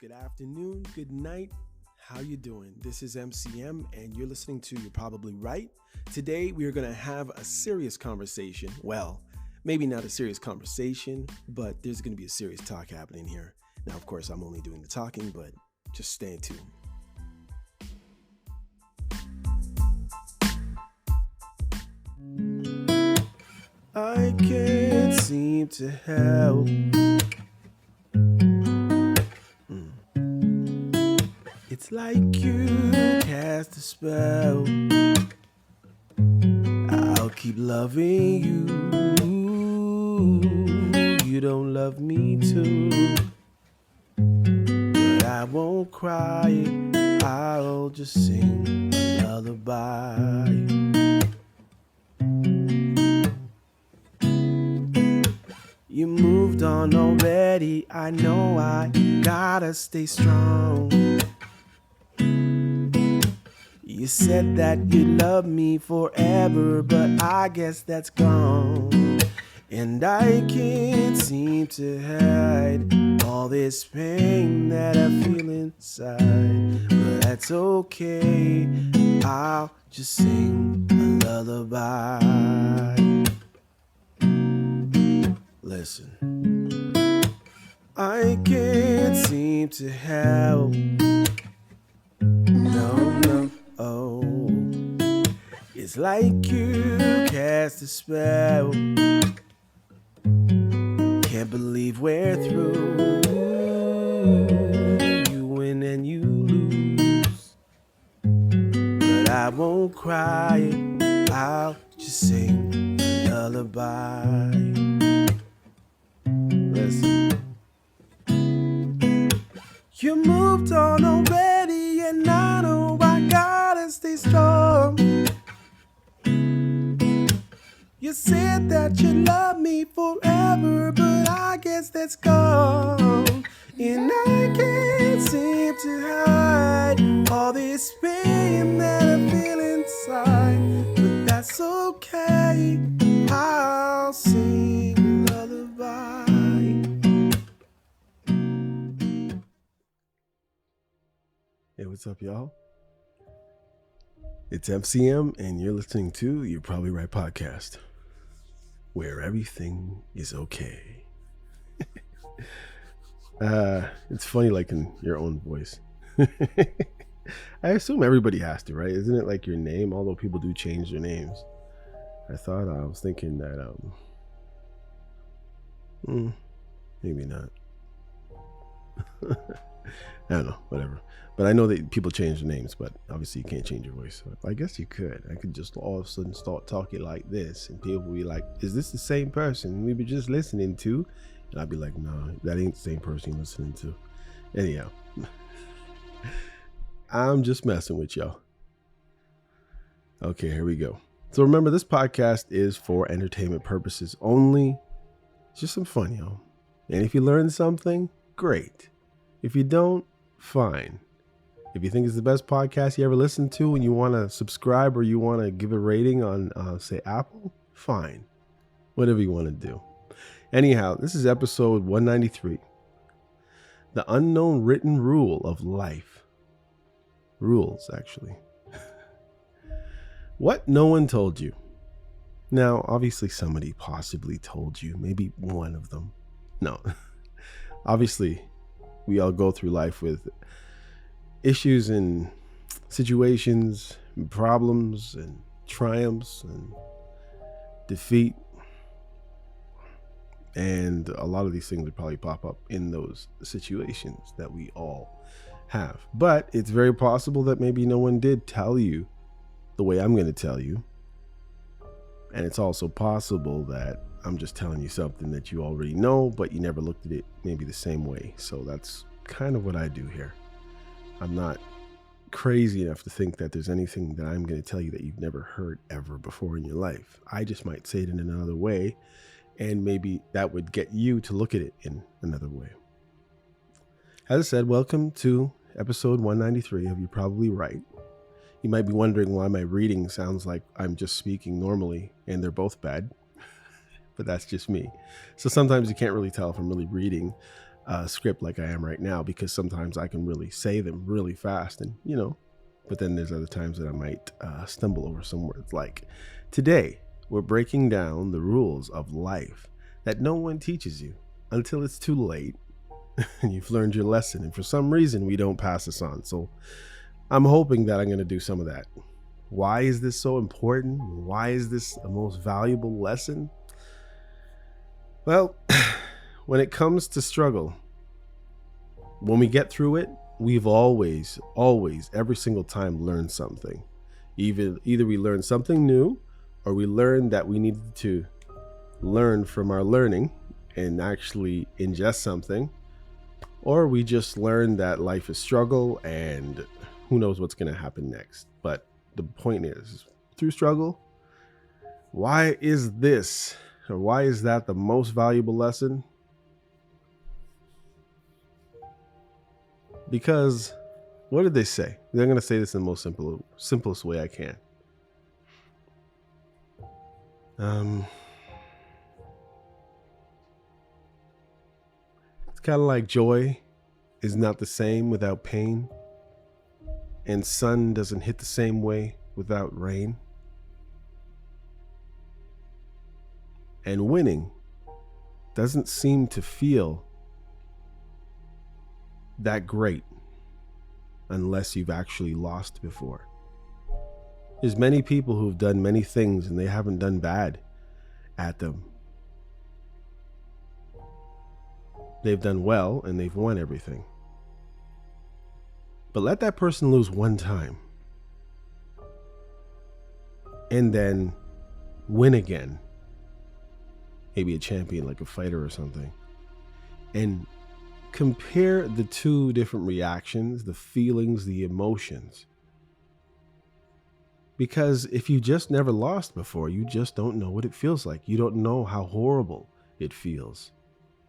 good afternoon, good night. How you doing? This is MCM and you're listening to You're Probably Right. Today we are going to have a serious conversation. Well, maybe not a serious conversation, but there's going to be a serious talk happening here. Now, of course, I'm only doing the talking, but just stay tuned. I can't seem to help. It's like you cast a spell. I'll keep loving you. You don't love me too. But I won't cry it. I'll just sing a lullaby. You moved on already. I know I gotta stay strong. You said that you love me forever, but I guess that's gone. And I can't seem to hide all this pain that I feel inside. But that's okay, I'll just sing a lullaby. Listen, I can't seem to help. No. Oh, it's like you cast a spell. Can't believe we're through. You win and you lose. But I won't cry, I'll just sing a lullaby. Listen. You moved on already and I know I gotta stay strong. You said that you love me forever, but I guess that's gone. And I can't seem to hide all this pain that I feel inside. But that's okay, I'll sing a lullaby. Hey, what's up, y'all? It's MCM, and you're listening to You're Probably Right podcast, where everything is okay. It's funny, like in your own voice. I assume everybody has to, right? Isn't it like your name? Although people do change their names. I was thinking that, maybe not. I don't know, whatever. But I know that people change their names, but obviously you can't change your voice. So I guess you could. I could just all of a sudden start talking like this, and people will be like, is this the same person we were just listening to? And I'd be like, no, that ain't the same person you're listening to. Anyhow, I'm just messing with y'all. Okay, here we go. So remember, this podcast is for entertainment purposes only. It's just some fun, y'all. And if you learn something, great. If you don't, fine. If you think it's the best podcast you ever listened to and you want to subscribe or you want to give a rating on, say, Apple, fine. Whatever you want to do. Anyhow, this is episode 193. The Unwritten Rule of Life. Rules, actually. What no one told you. Now, obviously somebody possibly told you. Maybe one of them. No. Obviously, we all go through life with issues and situations and problems and triumphs and defeat. And a lot of these things would probably pop up in those situations that we all have. But it's very possible that maybe no one did tell you the way I'm going to tell you. And it's also possible that I'm just telling you something that you already know, but you never looked at it maybe the same way. So that's kind of what I do here. I'm not crazy enough to think that there's anything that I'm going to tell you that you've never heard ever before in your life. I just might say it in another way, and maybe that would get you to look at it in another way. As I said, welcome to episode 193 of You're Probably Right. You might be wondering why my reading sounds like I'm just speaking normally, and they're both bad. But that's just me. So sometimes you can't really tell if I'm really reading script like I am right now, because sometimes I can really say them really fast, and but then there's other times that I might stumble over some words. Like today, we're breaking down the rules of life that no one teaches you until it's too late and you've learned your lesson. And for some reason, we don't pass this on. So I'm hoping that I'm going to do some of that. Why is this so important? Why is this a most valuable lesson? Well, when it comes to struggle, when we get through it, we've always, every single time learned something. Either we learned something new, or we learned that we needed to learn from our learning and actually ingest something, or we just learned that life is struggle and who knows what's going to happen next. But the point is, through struggle, why is this, or why is that the most valuable lesson? Because what did they say? They're going to say this in the most simplest way I can. It's kind of like joy is not the same without pain, and sun doesn't hit the same way without rain. And winning doesn't seem to feel that great unless you've actually lost before. There's many people who've done many things and they haven't done bad at them. They've done well and they've won everything. But let that person lose one time and then win again. Maybe a champion, like a fighter or something. And compare the two different reactions, the feelings, the emotions. Because if you just never lost before, you just don't know what it feels like. You don't know how horrible it feels.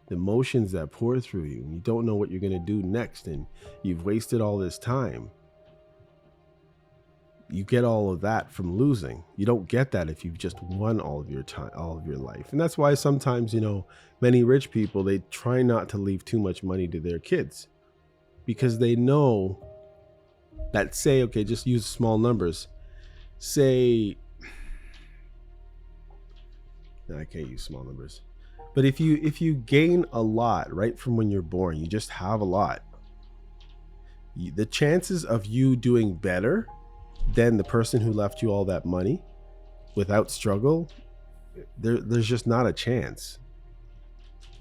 The emotions that pour through you, and you don't know what you're going to do next, and you've wasted all this time. You get all of that from losing. You don't get that if you've just won all of your time, all of your life. And that's why sometimes, many rich people, they try not to leave too much money to their kids, because they know that, say, okay, just use small numbers. Say, no, I can't use small numbers. But if you gain a lot right from when you're born, you just have a lot. The chances of you doing better than the person who left you all that money without struggle, there's just not a chance.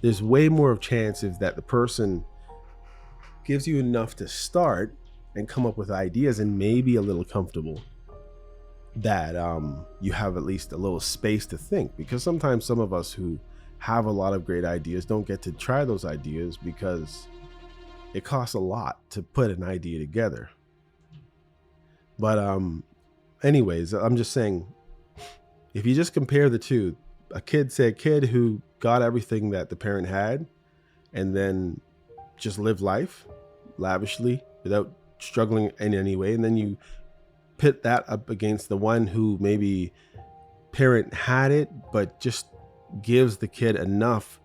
There's way more of chances that the person gives you enough to start and come up with ideas and maybe a little comfortable, that you have at least a little space to think. Because sometimes some of us who have a lot of great ideas don't get to try those ideas because it costs a lot to put an idea together. But anyways, I'm just saying, if you just compare the two, a kid who got everything that the parent had and then just lived life lavishly without struggling in any way, and then you pit that up against the one who maybe parent had it but just gives the kid enough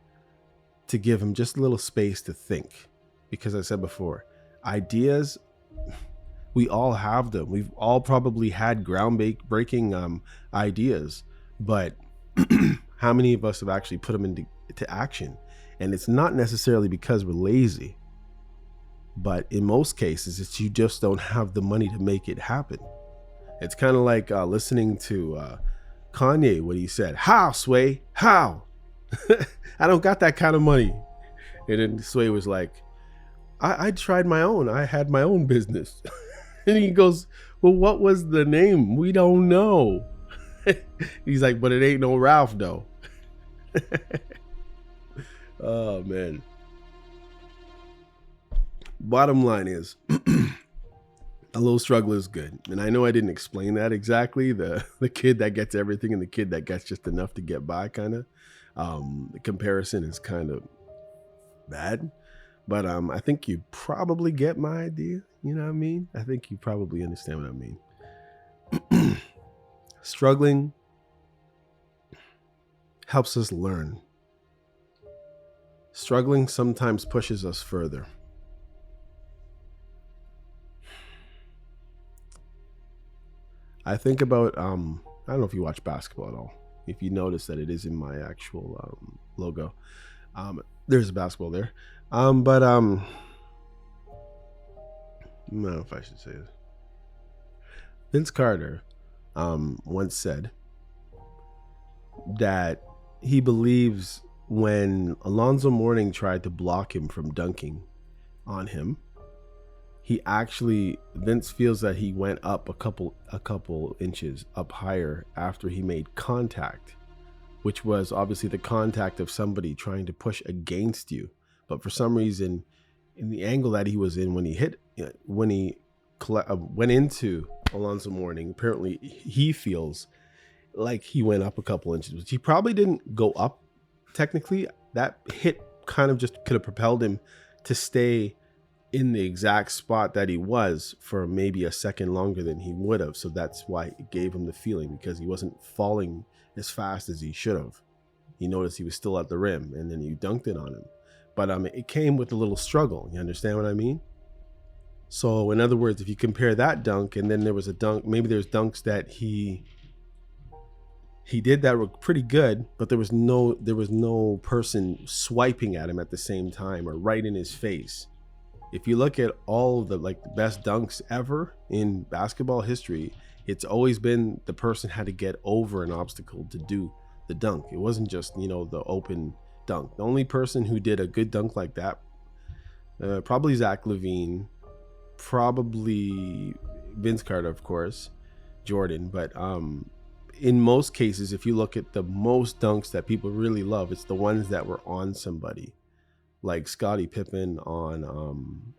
to give him just a little space to think. Because I said before, ideas, we all have them. We've all probably had groundbreaking ideas, but how many of us have actually put them into action? And it's not necessarily because we're lazy, but in most cases, it's you just don't have the money to make it happen. It's kind of like listening to Kanye, what he said, "How, Sway? How? I don't got that kind of money." And then Sway was like, I tried my own. I had my own business. And he goes, "Well, what was the name? We don't know." He's like, "But it ain't no Ralph, though." Oh, man. Bottom line is, a little struggle is good. And I know I didn't explain that exactly. The kid that gets everything and the kid that gets just enough to get by, kind of. The comparison is kind of bad. But I think you probably get my idea. You know what I mean? I think you probably understand what I mean. Struggling helps us learn. Struggling sometimes pushes us further. I think about, I don't know if you watch basketball at all. If you notice that it is in my actual logo, there's a basketball there. But I don't know if I should say this. Vince Carter once said that he believes when Alonzo Mourning tried to block him from dunking on him, Vince feels that he went up a couple inches up higher after he made contact, which was obviously the contact of somebody trying to push against you. But for some reason, in the angle that he was in when he went into Alonzo Mourning, apparently he feels like he went up a couple inches, which he probably didn't go up technically. That hit kind of just could have propelled him to stay in the exact spot that he was for maybe a second longer than he would have. So that's why it gave him the feeling, because he wasn't falling as fast as he should have. He noticed he was still at the rim, and then you dunked it on him. But it came with a little struggle. You understand what I mean? So in other words, if you compare that dunk, and then there was a dunk, maybe there's dunks that he did that were pretty good, but there was no person swiping at him at the same time or right in his face. If you look at all of the best dunks ever in basketball history, it's always been the person had to get over an obstacle to do the dunk. It wasn't just, the open dunk. The only person who did a good dunk like that, probably Zach LaVine, probably Vince Carter, of course, Jordan. But in most cases, if you look at the most dunks that people really love, it's the ones that were on somebody. Like Scottie Pippen on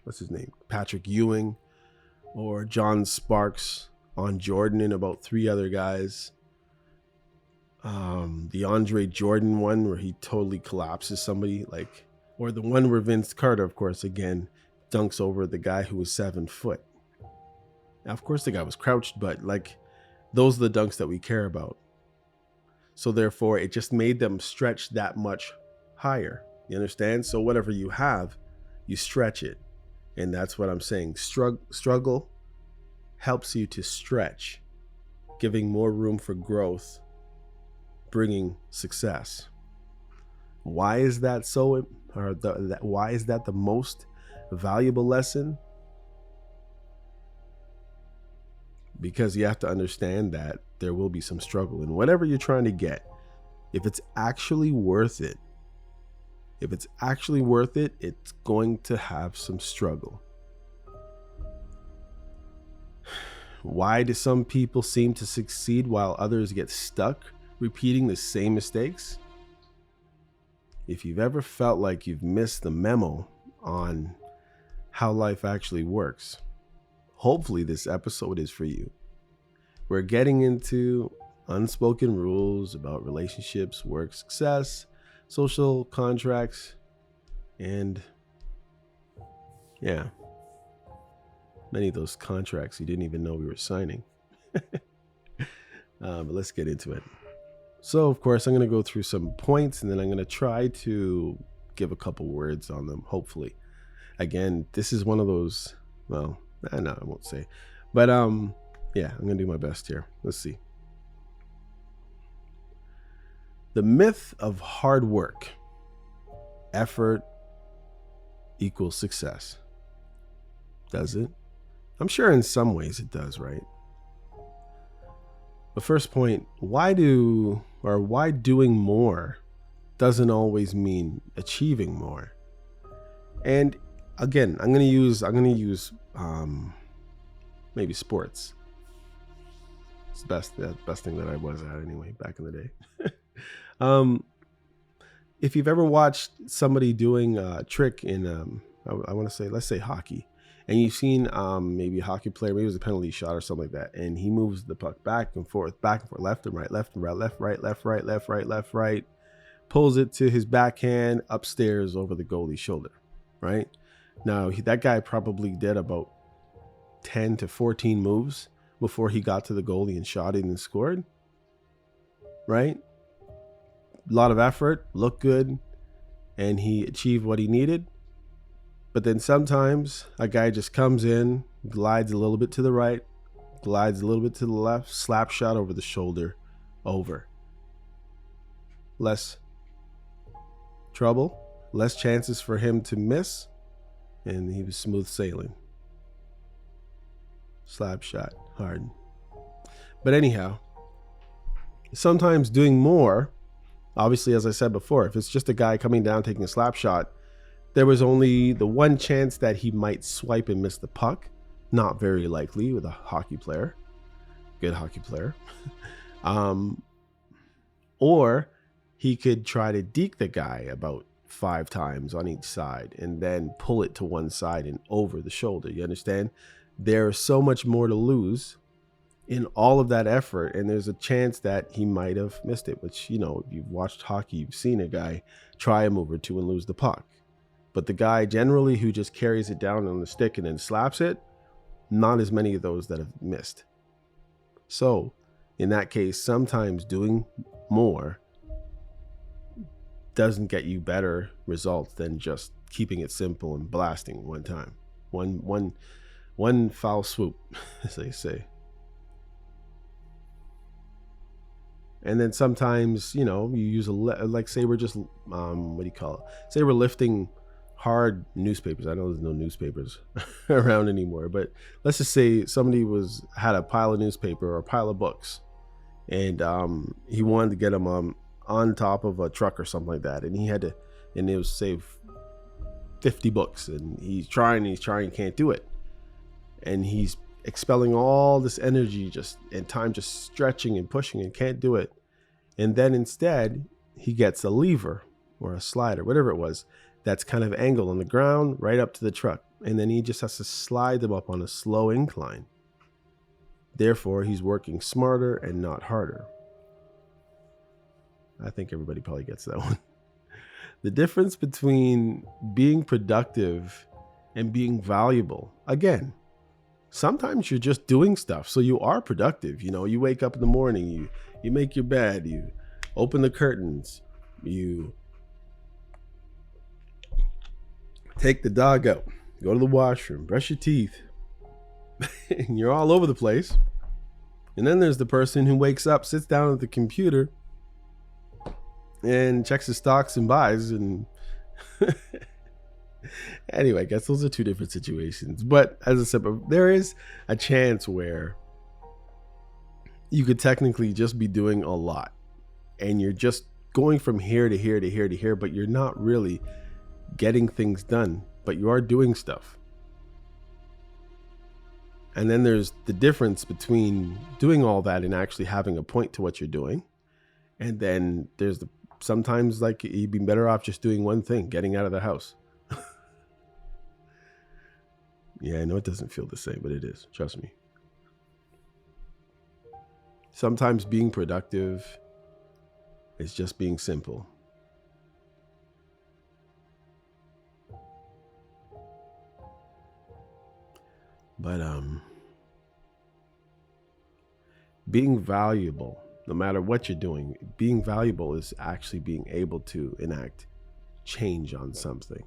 what's his name? Patrick Ewing, or John Sparks on Jordan and about 3 other guys. The Andre Jordan one where he totally collapses somebody, or the one where Vince Carter, of course, again, dunks over the guy who was 7 foot. Now, of course, the guy was crouched, but those are the dunks that we care about. So therefore, it just made them stretch that much higher. You understand? So whatever you have, you stretch it. And that's what I'm saying. Struggle helps you to stretch, giving more room for growth, bringing success. Why is that so? Why is that the most valuable lesson? Because you have to understand that there will be some struggle in whatever you're trying to get. If it's actually worth it, it's going to have some struggle. Why do some people seem to succeed while others get stuck repeating the same mistakes? If you've ever felt like you've missed the memo on how life actually works, hopefully this episode is for you. We're getting into unspoken rules about relationships, work, success, social contracts, and many of those contracts you didn't even know we were signing. But let's get into it. So, of course, I'm going to go through some points, and then I'm going to try to give a couple words on them, hopefully. Again, this is one of those, I won't say. But, I'm going to do my best here. Let's see. The myth of hard work, effort equals success. Does it? I'm sure in some ways it does, right? The first point, why doing more doesn't always mean achieving more. And again, I'm going to use maybe sports. It's the best thing that I was at anyway back in the day. If you've ever watched somebody doing a trick in I want to say, let's say hockey, and you've seen maybe a hockey player, maybe it was a penalty shot or something like that, and he moves the puck back and forth, left and right, left and right, left, right, left, right, left, right, left, right, pulls it to his backhand upstairs over the goalie's shoulder, right? Now, that guy probably did about 10 to 14 moves before he got to the goalie and shot it and scored, right? lot of effort, looked good, and he achieved what he needed. But then sometimes a guy just comes in, glides a little bit to the right, glides a little bit to the left, slap shot over the shoulder, over. Less trouble, less chances for him to miss, and he was smooth sailing. Slap shot, hard. But anyhow, sometimes doing more, obviously, as I said before, if it's just a guy coming down taking a slap shot, there was only the one chance that he might swipe and miss the puck. Not very likely with a hockey player, good hockey player. Or he could try to deke the guy about 5 times on each side and then pull it to one side and over the shoulder. You understand? There's so much more to lose in all of that effort, and there's a chance that he might have missed it, which, you know, if you've watched hockey, you've seen a guy try a move or two and lose the puck. But the guy generally who just carries it down on the stick and then slaps it, not as many of those that have missed. So in that case, sometimes doing more doesn't get you better results than just keeping it simple and blasting one time. One foul swoop, as they say. And then sometimes, you know, you use like say we're just, say we're lifting hard newspapers. I know there's no newspapers around anymore, but let's just say somebody had a pile of newspaper or a pile of books, and he wanted to get them on top of a truck or something like that, and it was say 50 books, and he's trying, can't do it, and he's expelling all this energy and time just stretching and pushing and can't do it. And then instead he gets a lever or a slider, whatever it was, that's kind of angled on the ground right up to the truck, and then he just has to slide them up on a slow incline. Therefore, he's working smarter and not harder. I think everybody probably gets that one. The difference between being productive and being valuable, again, sometimes you're just doing stuff, so you are productive. You know, you wake up in the morning, you make your bed, you open the curtains, you take the dog out, go to the washroom, brush your teeth, and you're all over the place. And then there's the person who wakes up, sits down at the computer, and checks his stocks and buys. And anyway, I guess those are two different situations. But as I said, there is a chance where you could technically just be doing a lot, and you're just going from here to here to here to here, but you're not really getting things done, but you are doing stuff. And then there's the difference between doing all that and actually having a point to what you're doing. And then there's sometimes like you'd be better off just doing one thing, getting out of the house. Yeah, I know it doesn't feel the same, but it is. Trust me. Sometimes being productive is just being simple. But being valuable, no matter what you're doing, being valuable is actually being able to enact change on something.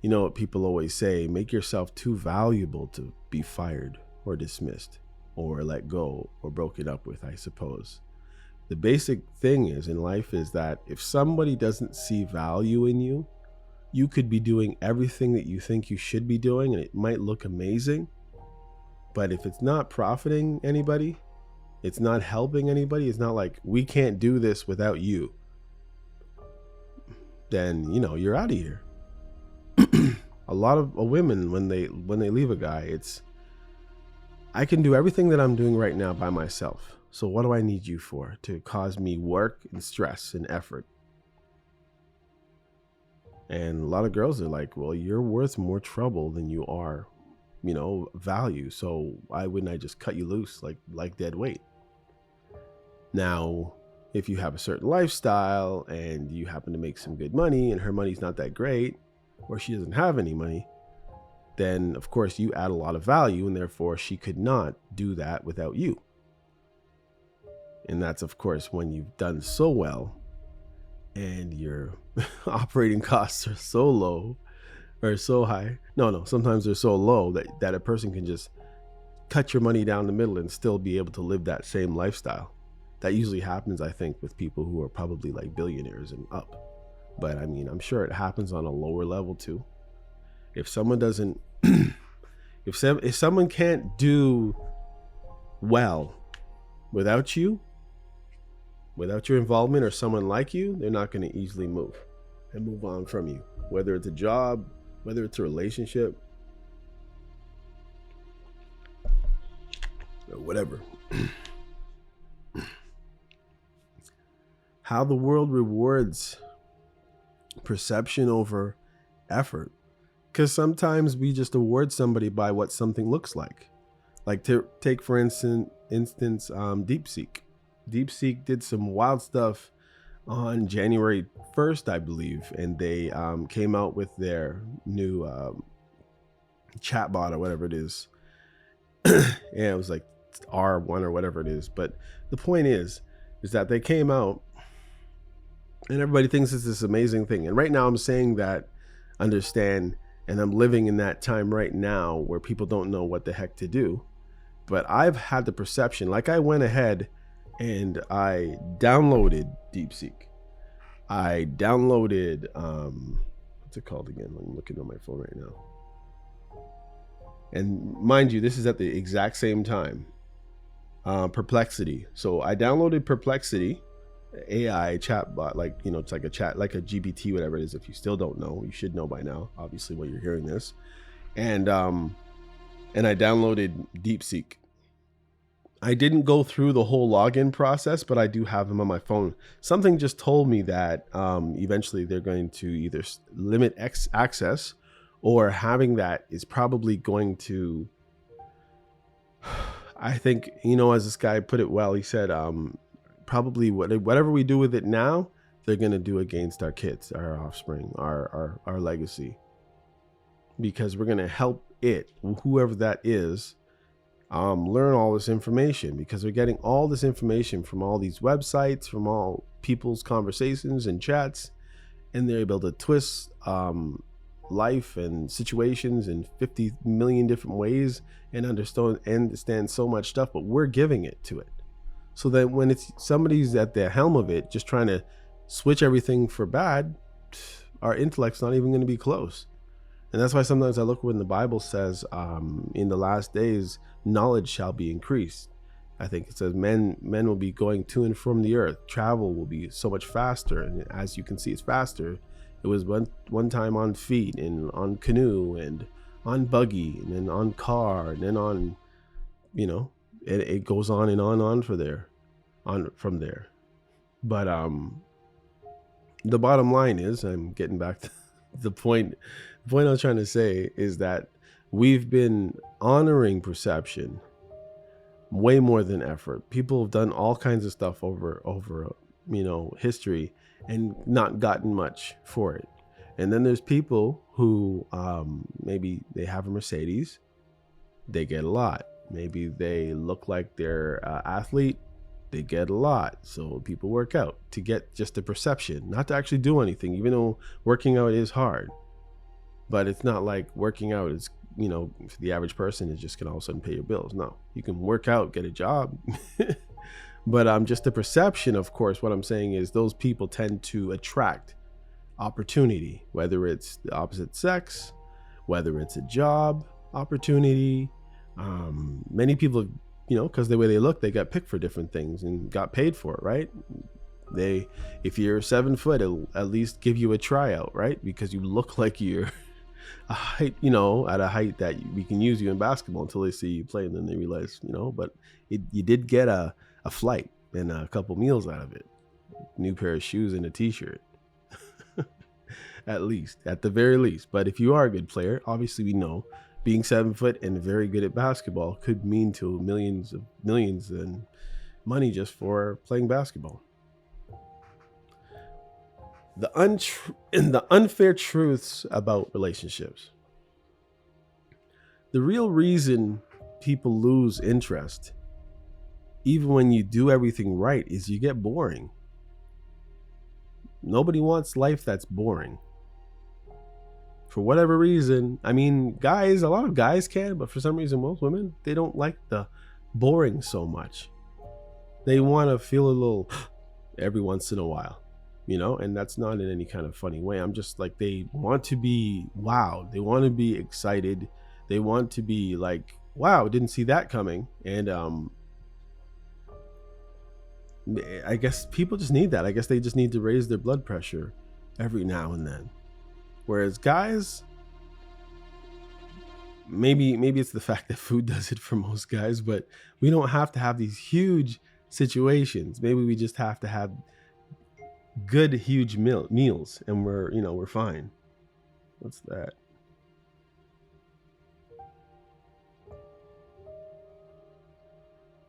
You know what people always say, make yourself too valuable to be fired or dismissed or let go or broken up with, I suppose. The basic thing in life is that if somebody doesn't see value in you, you could be doing everything that you think you should be doing, and it might look amazing. But if it's not profiting anybody, it's not helping anybody, it's not like, we can't do this without you, then, you know, you're out of here. A lot of women, when they leave a guy, it's, I can do everything that I'm doing right now by myself. So what do I need you for? To cause me work and stress and effort. And a lot of girls are like, well, you're worth more trouble than you are, you know, value. So why wouldn't I just cut you loose like dead weight? Now, if you have a certain lifestyle and you happen to make some good money and her money's not that great, or she doesn't have any money, then of course you add a lot of value, and therefore she could not do that without you. And that's of course when you've done so well and your operating costs are so low or so high. No, sometimes they're so low that a person can just cut your money down the middle and still be able to live that same lifestyle. That usually happens, I think, with people who are probably like billionaires and up. But I mean, I'm sure it happens on a lower level too. If someone doesn't, if someone can't do well without you, without your involvement or someone like you, they're not going to easily move on from you. Whether it's a job, whether it's a relationship, or whatever. How the world rewards perception over effort. Because sometimes we just award somebody by what something looks like. Like take for instance, DeepSeek. DeepSeek did some wild stuff on January 1st, I believe, and they came out with their new chatbot or whatever it is. Yeah, it was like R1 or whatever it is. But the point is that they came out and everybody thinks it's this amazing thing. And right now I'm saying that, understand, and I'm living in that time right now where people don't know what the heck to do. But I've had the perception, like I went ahead and I downloaded DeepSeek. I downloaded, what's it called again? I'm looking on my phone right now. And mind you, this is at the exact same time. Perplexity. So I downloaded Perplexity, AI chatbot, like, you know, it's like a chat, like a GPT, whatever it is. If you still don't know, you should know by now, obviously, while you're hearing this. And I downloaded DeepSeek. I didn't go through the whole login process, but I do have them on my phone. Something just told me that eventually they're going to either limit access, or having that is probably going to, I think, you know, as this guy put it well, he said, probably whatever we do with it now, they're going to do against our kids, our offspring, our legacy, because we're going to help it, whoever that is, learn all this information, because they're getting all this information from all these websites, from all people's conversations and chats, and they're able to twist life and situations in 50 million different ways and understand so much stuff, but we're giving it to it. So that when it's somebody's at the helm of it, just trying to switch everything for bad, our intellect's not even going to be close. And that's why sometimes I look when the Bible says, in the last days, knowledge shall be increased. I think it says men will be going to and from the earth. Travel will be so much faster. And as you can see, it's faster. It was one time on feet and on canoe and on buggy and then on car and then on, you know, it goes on and on from there. But the bottom line is, I'm getting back to the point I was trying to say is that we've been honoring perception way more than effort. People have done all kinds of stuff over you know, history and not gotten much for it. And then there's people who maybe they have a Mercedes, they get a lot. Maybe they look like they're an athlete, they get a lot. So people work out to get just the perception, not to actually do anything, even though working out is hard. But it's not like working out is, you know, for the average person is just gonna all of a sudden pay your bills. No, you can work out, get a job. But just the perception, of course, what I'm saying is those people tend to attract opportunity, whether it's the opposite sex, whether it's a job opportunity. Many people, you know, because the way they look, they got picked for different things and got paid for it, right? If you're 7 foot, it'll at least give you a tryout, right? Because you look like you're a height, you know, at a height that we can use you in basketball until they see you play, and then they realize, you know, but you did get a flight and a couple meals out of it, new pair of shoes and a t-shirt. At the very least. But if you are a good player, obviously we know being 7 foot and very good at basketball could mean to millions and money just for playing basketball. The unfair truths about relationships. The real reason people lose interest, even when you do everything right, is you get boring. Nobody wants life that's boring. For whatever reason, I mean, guys, a lot of guys can, but for some reason, most women, they don't like the boring so much. They want to feel a little every once in a while, and that's not in any kind of funny way. I'm just like, they want to be wowed. They want to be excited. They want to be like, wow, didn't see that coming. And I guess people just need that. I guess they just need to raise their blood pressure every now and then. Whereas guys, maybe it's the fact that food does it for most guys, but we don't have to have these huge situations. Maybe we just have to have good huge meals, and we're fine. What's that?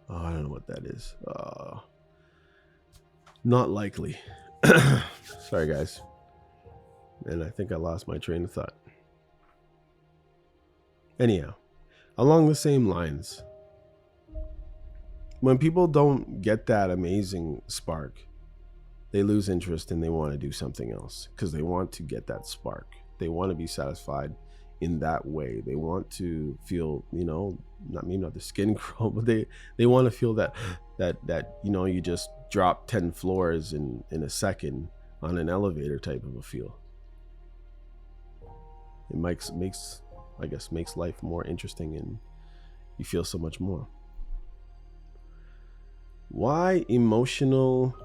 Oh, I don't know what that is. Not likely. Sorry, guys. And I think I lost my train of thought. Anyhow, along the same lines, when people don't get that amazing spark, they lose interest and they want to do something else because they want to get that spark. They want to be satisfied in that way. They want to feel, not the skin crawl, but they want to feel that you just drop 10 floors in a second on an elevator type of a feel. It makes life more interesting, and you feel so much more. Why emotional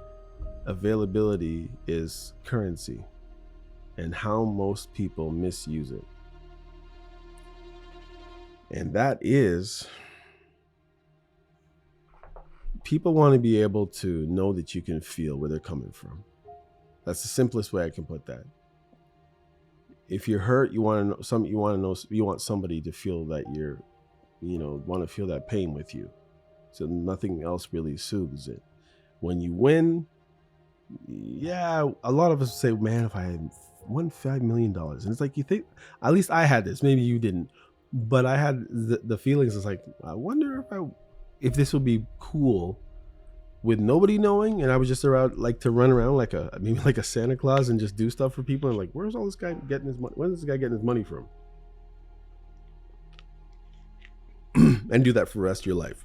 availability is currency and how most people misuse it. And that is, people want to be able to know that you can feel where they're coming from. That's the simplest way I can put that. If you're hurt, you want somebody to feel that you're, want to feel that pain with you. So nothing else really soothes it. When you win, yeah, a lot of us say, man, if I had won $5 million, and it's like, you think, at least I had this, maybe you didn't, but I had the feelings. It's like, I wonder if this would be cool with nobody knowing, and I was just around, like, to run around like a Santa Claus and just do stuff for people, and like, where's all this guy getting his money? Where's this guy getting his money from? And do that for the rest of your life.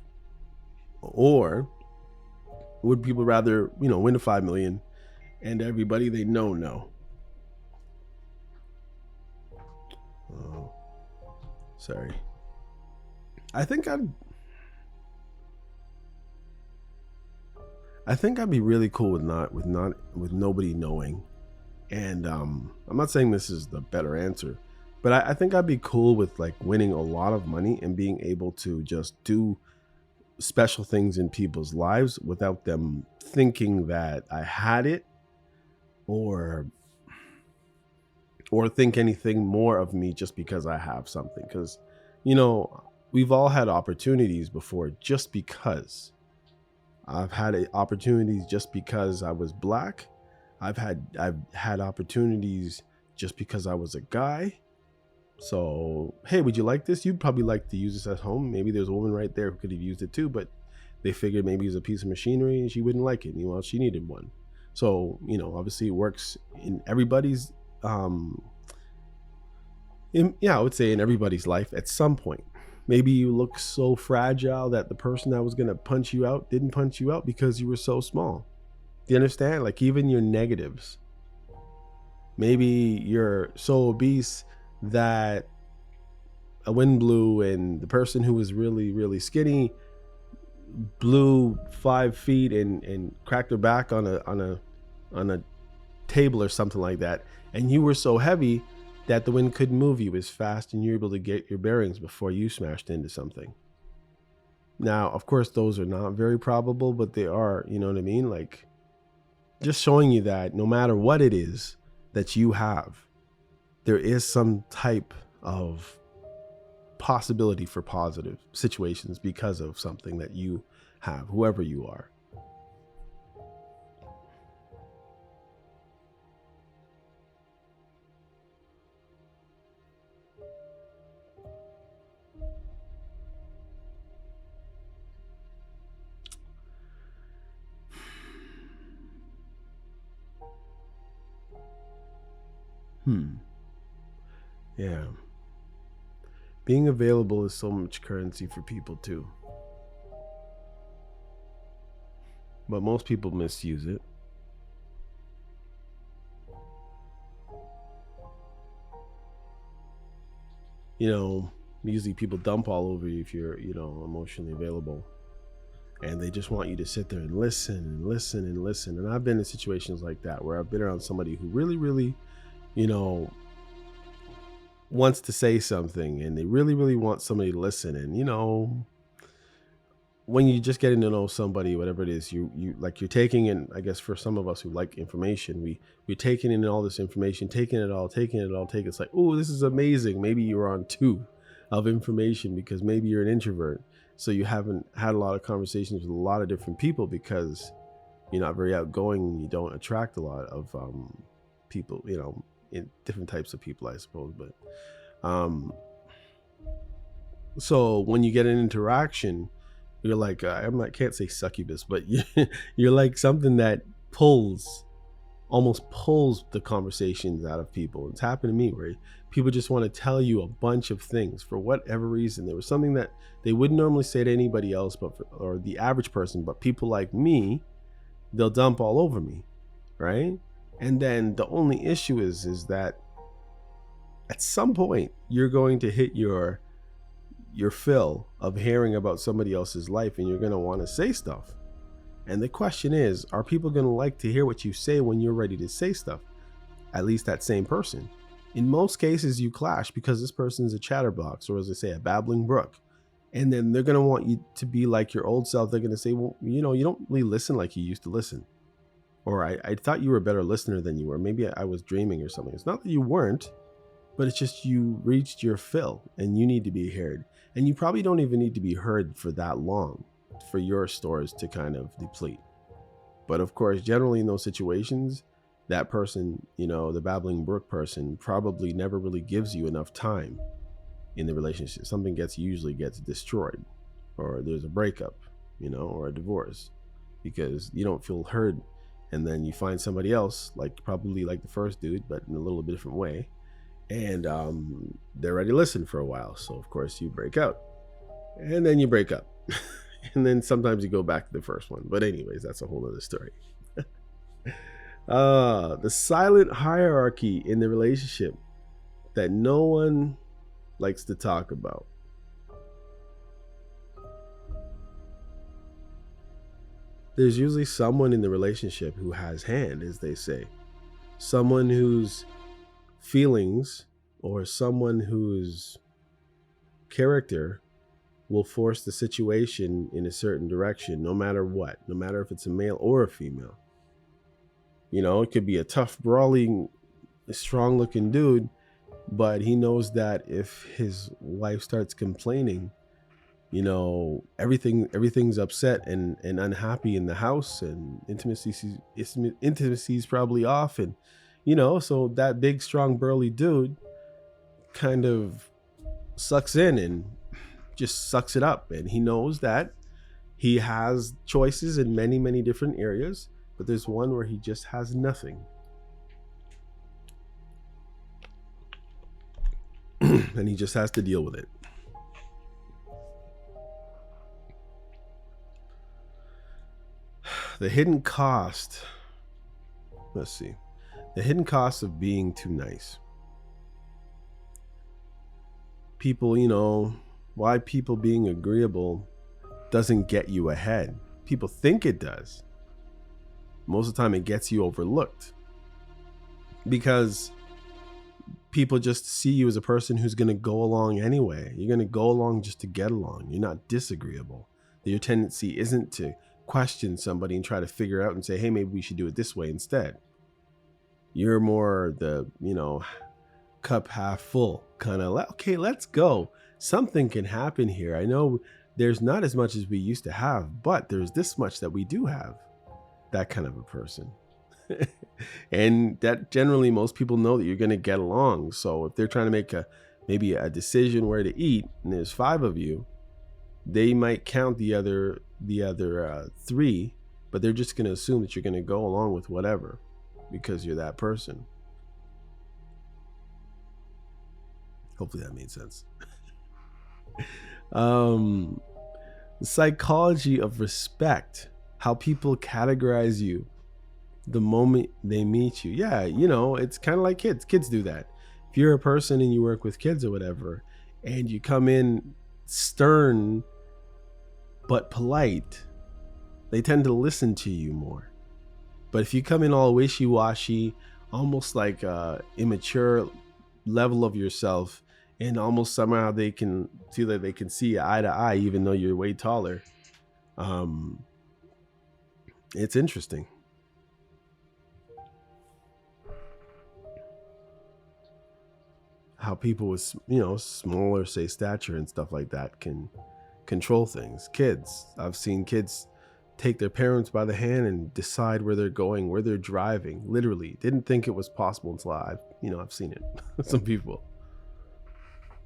Or would people rather, win the 5 million and everybody they know? Oh, sorry. I think I'd be really cool with nobody knowing. And I'm not saying this is the better answer, but I think I'd be cool with like winning a lot of money and being able to just do special things in people's lives without them thinking that I had it, or think anything more of me just because I have something. Because we've all had opportunities before just because. I've had opportunities just because I was black. I've had opportunities just because I was a guy. So, hey, would you like this? You'd probably like to use this at home. Maybe there's a woman right there who could have used it too, but they figured maybe it's a piece of machinery and she wouldn't like it. Well, she needed one. So, obviously it works in everybody's, I would say in everybody's life at some point. Maybe you look so fragile that the person that was going to punch you out didn't punch you out because you were so small. Do you understand? Like, even your negatives. Maybe you're so obese that a wind blew and the person who was really, really skinny blew 5 feet and cracked their back on a table or something like that. And you were so heavy that the wind couldn't move you as fast, and you're able to get your bearings before you smashed into something. Now, of course, those are not very probable, but they are, you know what I mean? Like, just showing you that no matter what it is that you have, there is some type of possibility for positive situations because of something that you have, whoever you are. Yeah. Being available is so much currency for people too. But most people misuse it. You know, usually people dump all over you if you're, emotionally available. And they just want you to sit there and listen and listen and listen. And I've been in situations like that where I've been around somebody who really, really, you know, wants to say something, and they really, really want somebody to listen. And, when you just getting to know somebody, whatever it is, you like, you're taking in, I guess for some of us who like information, we're taking in all this information, taking it all. It's like, oh, this is amazing. Maybe you're on two of information because maybe you're an introvert. So you haven't had a lot of conversations with a lot of different people because you're not very outgoing and you don't attract a lot of people, in different types of people, I suppose. But so when you get an interaction, you're like, can't say succubus, but you're like something that almost pulls the conversations out of people. It's happened to me where people just want to tell you a bunch of things for whatever reason. There was something that they wouldn't normally say to anybody else, or the average person, but people like me, they'll dump all over me, right? And then the only issue is that at some point you're going to hit your fill of hearing about somebody else's life, and you're going to want to say stuff. And the question is, are people going to like to hear what you say when you're ready to say stuff? At least that same person. In most cases, you clash because this person is a chatterbox, or as I say, a babbling brook. And then they're going to want you to be like your old self. They're going to say, well, you don't really listen like you used to listen. Or I thought you were a better listener than you were. Maybe I was dreaming or something. It's not that you weren't, but it's just you reached your fill and you need to be heard. And you probably don't even need to be heard for that long for your stores to kind of deplete. But of course, generally in those situations, that person, the babbling brook person, probably never really gives you enough time in the relationship. Something usually gets destroyed, or there's a breakup, or a divorce, because you don't feel heard. And then you find somebody else, probably like the first dude, but in a little bit different way. And they're ready to listen for a while. So, of course, you break out. And then you break up. And then sometimes you go back to the first one. But anyways, that's a whole other story. The silent hierarchy in the relationship that no one likes to talk about. There's usually someone in the relationship who has hand, as they say. Someone whose feelings or someone whose character will force the situation in a certain direction, no matter what, no matter if it's a male or a female. It could be a tough, brawling, strong looking dude, but he knows that if his wife starts complaining, everything's upset and unhappy in the house, and intimacy's probably off, and so that big, strong, burly dude kind of sucks in and just sucks it up. And he knows that he has choices in many, many different areas, but there's one where he just has nothing. And he just has to deal with it. The hidden cost. Let's see. The hidden cost of being too nice. People, why people being agreeable doesn't get you ahead. People think it does. Most of the time it gets you overlooked. Because people just see you as a person who's going to go along anyway. You're going to go along just to get along. You're not disagreeable. Your tendency isn't to question somebody and try to figure out and say, hey, maybe we should do it this way instead. You're more the, cup half full kind of, okay, let's go. Something can happen here. I know there's not as much as we used to have, but there's this much that we do have. That kind of a person. And that generally most people know that you're going to get along. So if they're trying to make maybe a decision where to eat, and there's 5 of you, they might count the other 3, but they're just going to assume that you're going to go along with whatever because you're that person. Hopefully that made sense. The psychology of respect, how people categorize you the moment they meet you. Yeah, it's kind of like kids. Kids do that. If you're a person and you work with kids or whatever, and you come in stern but polite, they tend to listen to you more. But if you come in all wishy-washy, almost like immature level of yourself, and almost somehow they can feel that they can see eye to eye, even though you're way taller, it's interesting. How people with smaller, say, stature and stuff like that can control things. Kids, I've seen kids take their parents by the hand and decide where they're going, where they're driving. Literally, didn't think it was possible until I've seen it. Some people,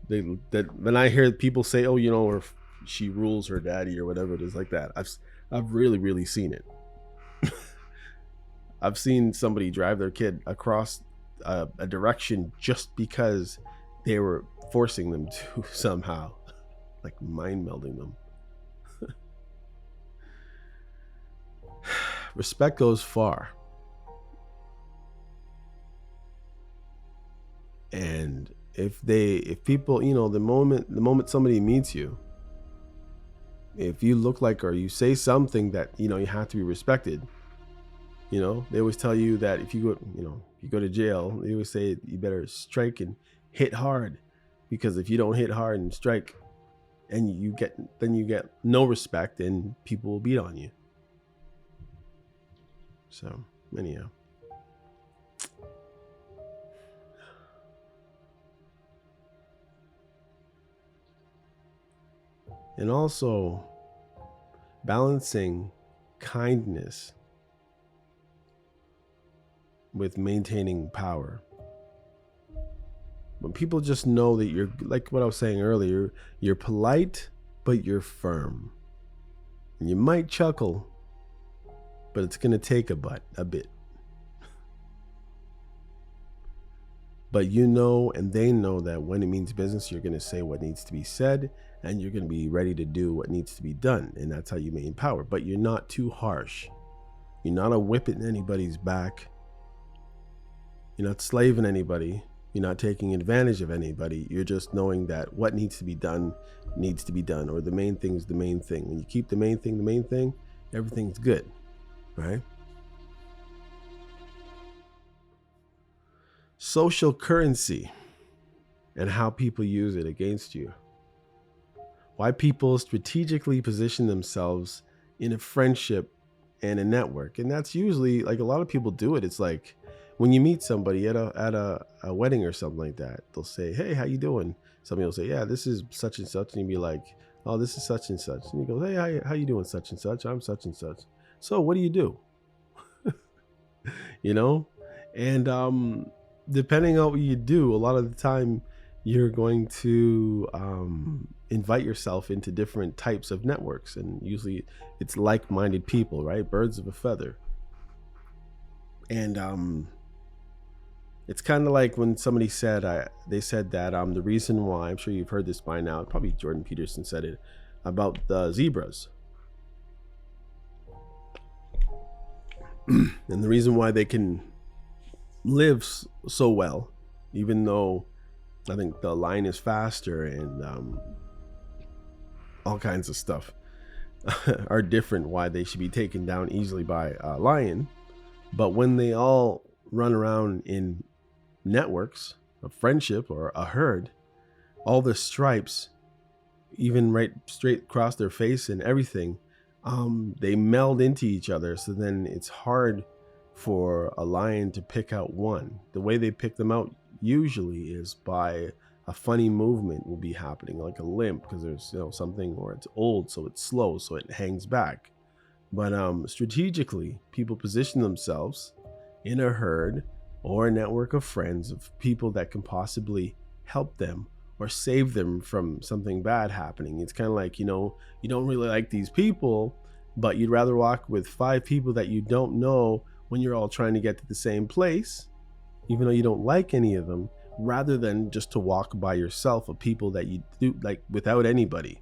when I hear people say, "Oh, or she rules her daddy" or whatever it is like that, I've really seen it. I've seen somebody drive their kid across a direction just because they were forcing them to somehow, like mind melding them. Respect goes far. And if people, the moment somebody meets you, if you look like, or you say something that, you have to be respected, they always tell you that if you go to jail, they always say you better strike and hit hard, because if you don't hit hard and strike, and you get no respect, and people will beat on you. So anyhow, and also balancing kindness with maintaining power. When people just know that you're, like what I was saying earlier, you're polite, but you're firm. And you might chuckle, but it's going to take a bit. But and they know that when it means business, you're going to say what needs to be said, and you're going to be ready to do what needs to be done. And that's how you maintain power. But you're not too harsh. You're not a whip in anybody's back. You're not slaving anybody. You're not taking advantage of anybody. You're just knowing that what needs to be done, or the main thing is the main thing. When you keep the main thing, everything's good, right? Social currency and how people use it against you. Why people strategically position themselves in a friendship and a network. And that's usually, like, a lot of people do it. It's like when you meet somebody at a wedding or something like that, they'll say, "Hey, how you doing?" Somebody will say, "Yeah, this is such and such." And you'd be like, "Oh, this is such and such." And he goes, "Hey, how you doing, such and such? I'm such and such. So what do you do?" And depending on what you do, a lot of the time you're going to invite yourself into different types of networks. And usually it's like-minded people, right? Birds of a feather. And it's kind of like when somebody said, they said that the reason why, I'm sure you've heard this by now, probably Jordan Peterson said it, about the zebras. And the reason why they can live so well, even though I think the lion is faster and all kinds of stuff are different, why they should be taken down easily by a lion. But when they all run around in networks of friendship or a herd, all the stripes, even right straight across their face and everything, they meld into each other. So then it's hard for a lion to pick out one. The way they pick them out usually is by a funny movement will be happening, like a limp, because there's something, or it's old, so it's slow, so it hangs back. But strategically, people position themselves in a herd or a network of friends, of people that can possibly help them or save them from something bad happening. It's kind of like, you don't really like these people, but you'd rather walk with 5 people that you don't know when you're all trying to get to the same place, even though you don't like any of them. rather than just to walk by yourself of people that you do like without anybody.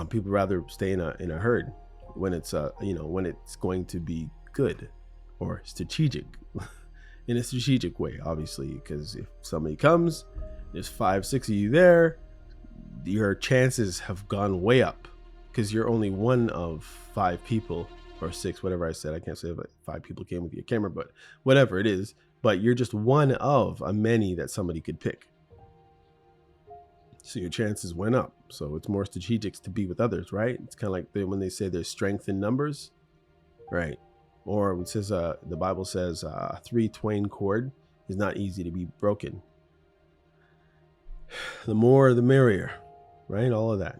People rather stay in a herd when it's when it's going to be good or strategic in a strategic way, obviously, because if somebody comes, there's 5, 6 of you there, your chances have gone way up because you're only one of 5 people or 6, whatever I said. I can't say if 5 people came with your camera, but whatever it is, but you're just one of a many that somebody could pick. So your chances went up. So it's more strategic to be with others, right? It's kind of like when they say there's strength in numbers, right? Or it says the Bible says a 3-twain cord is not easy to be broken. The more, the merrier, right? All of that.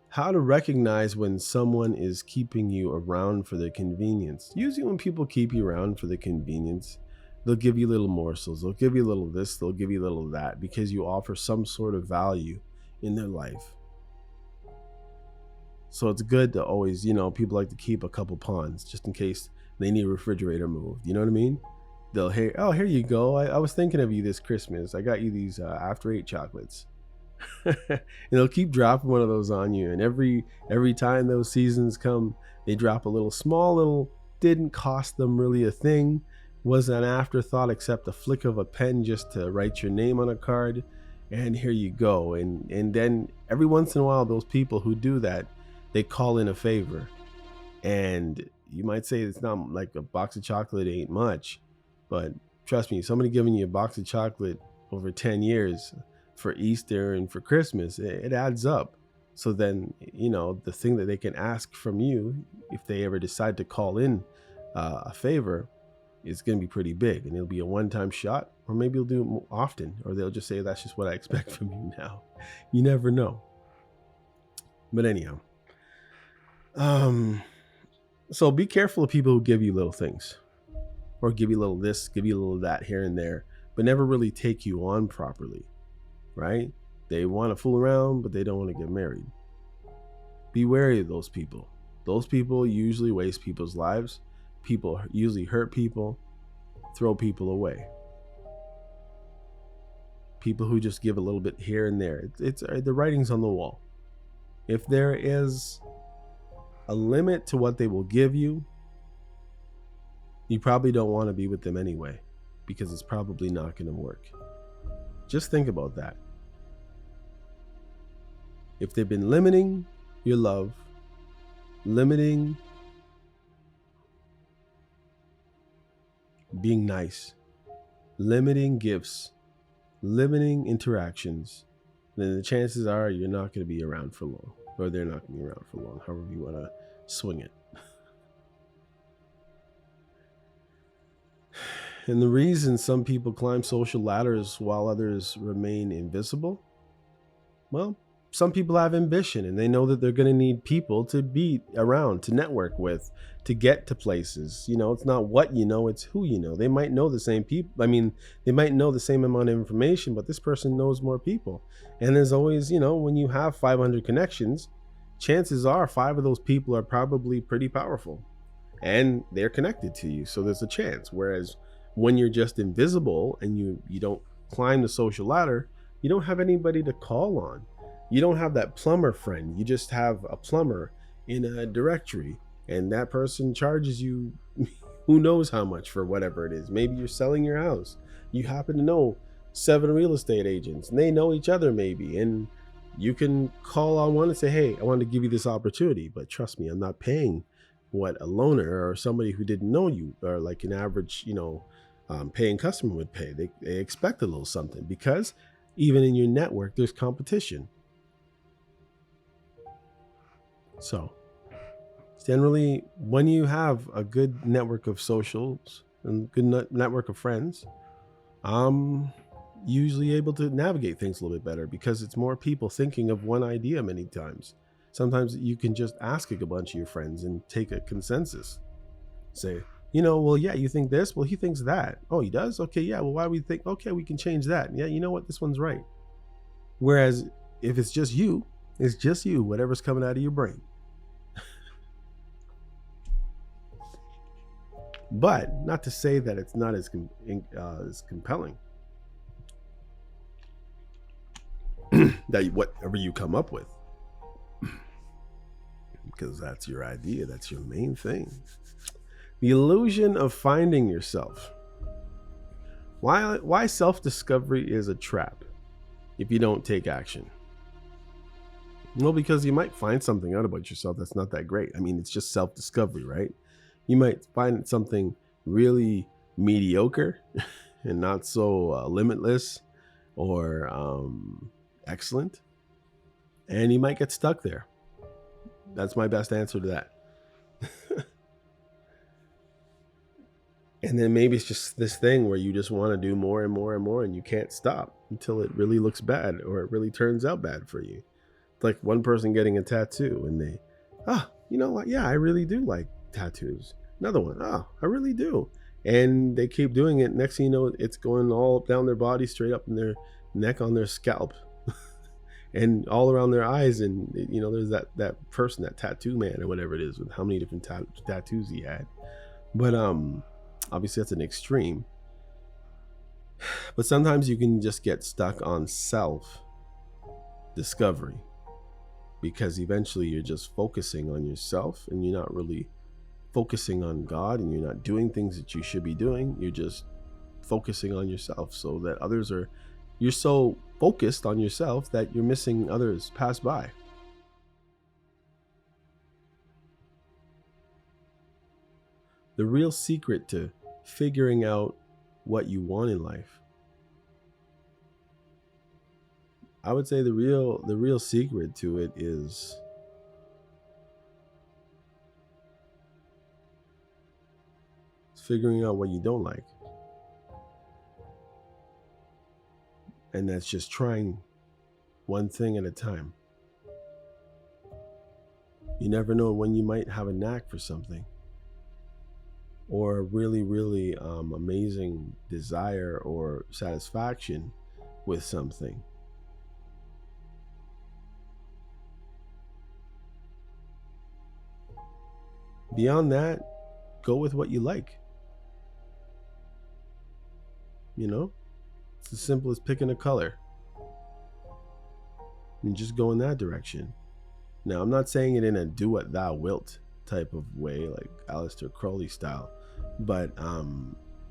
How to recognize when someone is keeping you around for their convenience. Usually when people keep you around for their convenience, they'll give you little morsels. They'll give you a little this. They'll give you a little that because you offer some sort of value in their life. So it's good to always, people like to keep a couple pawns just in case they need a refrigerator moved. You know what I mean? They'll hear, oh, here you go. I was thinking of you this Christmas. I got you these After 8 chocolates. And they'll keep dropping one of those on you. And every time those seasons come, they drop a little, didn't cost them really a thing. Was an afterthought except a flick of a pen just to write your name on a card. And here you go. And then every once in a while, those people who do that, they call in a favor. And you might say it's not like a box of chocolate ain't much, but trust me, somebody giving you a box of chocolate over 10 years for Easter and for Christmas, it adds up. So then, the thing that they can ask from you, if they ever decide to call in a favor, is going to be pretty big, and it'll be a one-time shot, or maybe you'll do it more often, or they'll just say, that's just what I expect from you now. You never know. But anyhow, so be careful of people who give you little things, or give you a little this, give you a little that here and there, but never really take you on properly, right? They want to fool around, but they don't want to get married. Be wary of those people. Those people usually waste people's lives. People usually hurt people, throw people away. People who just give a little bit here and there. It's the writing's on the wall. If there is a limit to what they will give you, you probably don't want to be with them anyway, because it's probably not going to work. Just think about that. If they've been limiting your love, limiting being nice, limiting gifts, limiting interactions, then the chances are you're not going to be around for long, or they're not going to be around for long, however you want to swing it. And the reason some people climb social ladders while others remain invisible, well, some people have ambition and they know that they're going to need people to be around, to network with, to get to places. It's not what you know, it's who you know. They might know the same people. They might know the same amount of information, but this person knows more people. And there's always, when you have 500 connections, chances are 5 of those people are probably pretty powerful and they're connected to you. So there's a chance. Whereas when you're just invisible and you don't climb the social ladder, you don't have anybody to call on. You don't have that plumber friend. You just have a plumber in a directory, and that person charges you who knows how much for whatever it is. Maybe you're selling your house. You happen to know 7 real estate agents, and they know each other maybe, and you can call on one and say, hey, I want to give you this opportunity, but trust me, I'm not paying what a loaner or somebody who didn't know you, or like an average, paying customer would pay. They expect a little something, because even in your network, there's competition. So generally, when you have a good network of socials and good network of friends, I'm usually able to navigate things a little bit better, because it's more people thinking of one idea many times. Sometimes you can just ask a bunch of your friends and take a consensus. Say, well, yeah, you think this? Well, he thinks that. Oh, he does? Okay, yeah, well, why do we think? Okay, we can change that. Yeah, you know what? This one's right. Whereas if it's just you, whatever's coming out of your brain. But not to say that it's not as compelling. That whatever you come up with, because that's your idea, that's your main thing. The illusion of finding yourself. Why self-discovery is a trap if you don't take action? Well, because you might find something out about yourself that's not that great. I mean, it's just self-discovery, right? You might find something really mediocre and not so limitless or excellent, and you might get stuck there. That's my best answer to that. And then maybe it's just this thing where you just want to do more and more and more, and you can't stop until it really looks bad or it really turns out bad for you. It's like one person getting a tattoo and they, you know what? Yeah, I really do like tattoos. Another one, I really do. And they keep doing it. Next thing you know, it's going all down their body, straight up in their neck, on their scalp, and all around their eyes. And, you know, there's that person, that tattoo man or whatever it is, with how many different tattoos he had. But obviously that's an extreme. But sometimes you can just get stuck on self-discovery, because eventually you're just focusing on yourself and you're not really focusing on God, and you're not doing things that you should be doing. You're just focusing on yourself, so that you're so focused on yourself that you're missing others pass by. The real secret to figuring out what you want in life, I would say the real secret to it is figuring out what you don't like. And that's just trying one thing at a time. You never know when you might have a knack for something, or a really, really amazing desire or satisfaction with something. Beyond that, go with what you like. You know, it's as simple as picking a color and just go in that direction. Now, I'm not saying it in a do what thou wilt type of way, like Aleister Crowley style, but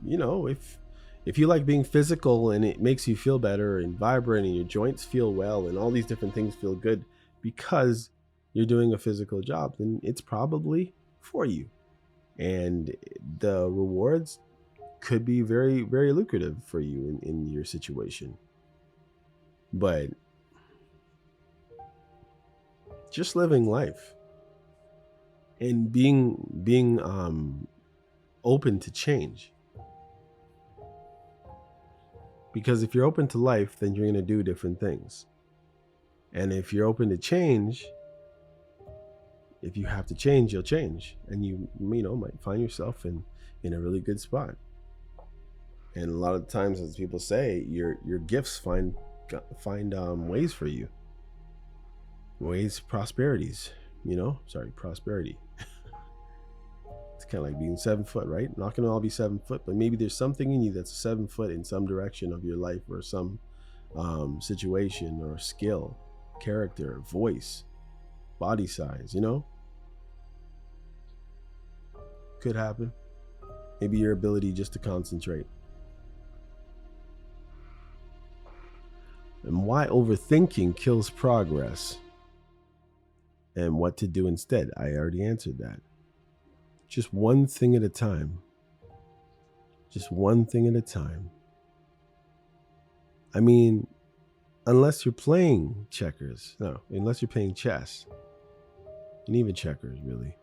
you know, if you like being physical and it makes you feel better and vibrant and your joints feel well and all these different things feel good because you're doing a physical job, then it's probably for you. And the rewards could be very, very lucrative for you in your situation. But just living life and being open to change. Because if you're open to life, then you're going to do different things. And if you're open to change, if you have to change, you'll change. And you know, might find yourself in a really good spot. And a lot of times, as people say, your gifts find ways for you. Ways, prosperities, prosperity. It's kind of like being 7 foot, right? Not going to all be 7 foot, but maybe there's something in you that's 7 foot in some direction of your life, or some situation or skill, character, voice, body size, could happen. Maybe your ability just to concentrate. And why overthinking kills progress, and what to do instead. I already answered that. Just one thing at a time. Just one thing at a time. I mean, unless you're playing checkers. No, unless you're playing chess. And even checkers, really.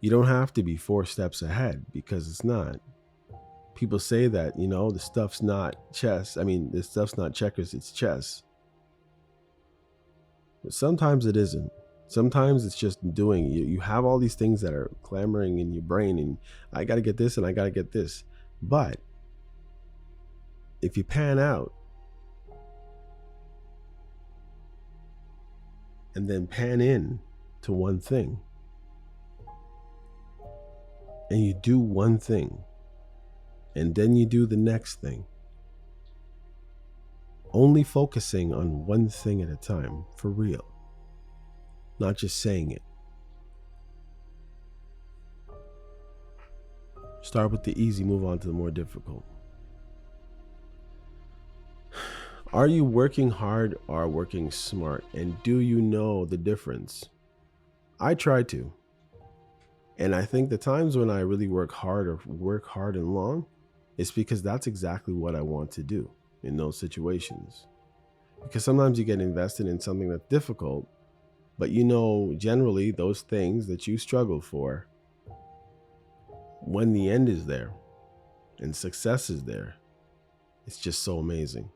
You don't have to be 4 steps ahead, because it's not. People say that, the stuff's not chess. I mean, this stuff's not checkers, it's chess. But sometimes it isn't. Sometimes it's just doing. You have all these things that are clamoring in your brain, and I got to get this and I got to get this. But if you pan out and then pan in to one thing and you do one thing, and then you do the next thing, only focusing on one thing at a time, for real, not just saying it. Start with the easy, move on to the more difficult. Are you working hard or working smart? And do you know the difference? I try to. And I think the times when I really work hard or work hard and long, it's because that's exactly what I want to do in those situations. Because sometimes you get invested in something that's difficult, but generally those things that you struggle for, when the end is there and success is there, it's just so amazing.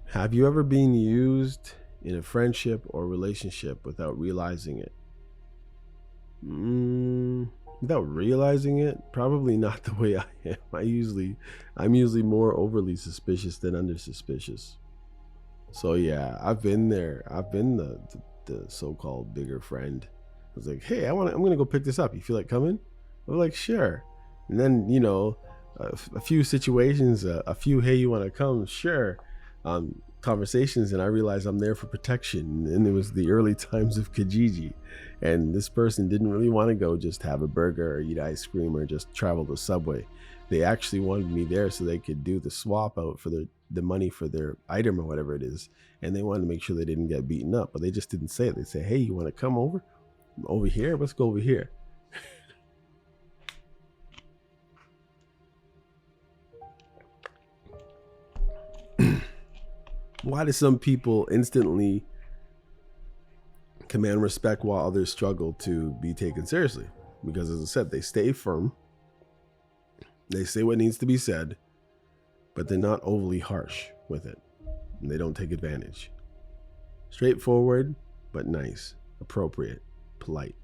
Have you ever been used in a friendship or relationship without realizing it? Without realizing it? Probably not the way I am. I'm usually more overly suspicious than under suspicious. So yeah, I've been there. I've been the so-called bigger friend. I was like, hey, I'm gonna go pick this up. You feel like coming? I'm like, sure. And then a few situations, a few, hey, you want to come? Sure. Conversations, and I realized I'm there for protection. And it was the early times of Kijiji, and this person didn't really want to go just have a burger or eat ice cream or just travel the subway. They actually wanted me there so they could do the swap out for the money for their item or whatever it is, and they wanted to make sure they didn't get beaten up. But they just didn't say it. They say, hey, you want to come over here? Let's go over here. Why do some people instantly command respect while others struggle to be taken seriously? Because, as I said, they stay firm, they say what needs to be said, but they're not overly harsh with it, and they don't take advantage. Straightforward, but nice, appropriate, polite.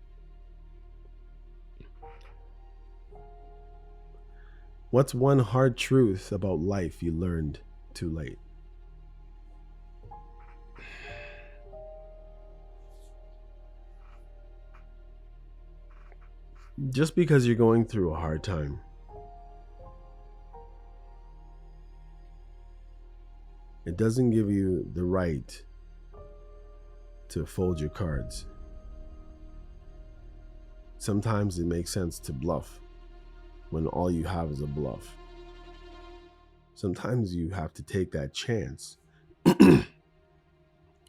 What's one hard truth about life you learned too late? Just because you're going through a hard time, it doesn't give you the right to fold your cards. Sometimes it makes sense to bluff when all you have is a bluff. Sometimes you have to take that chance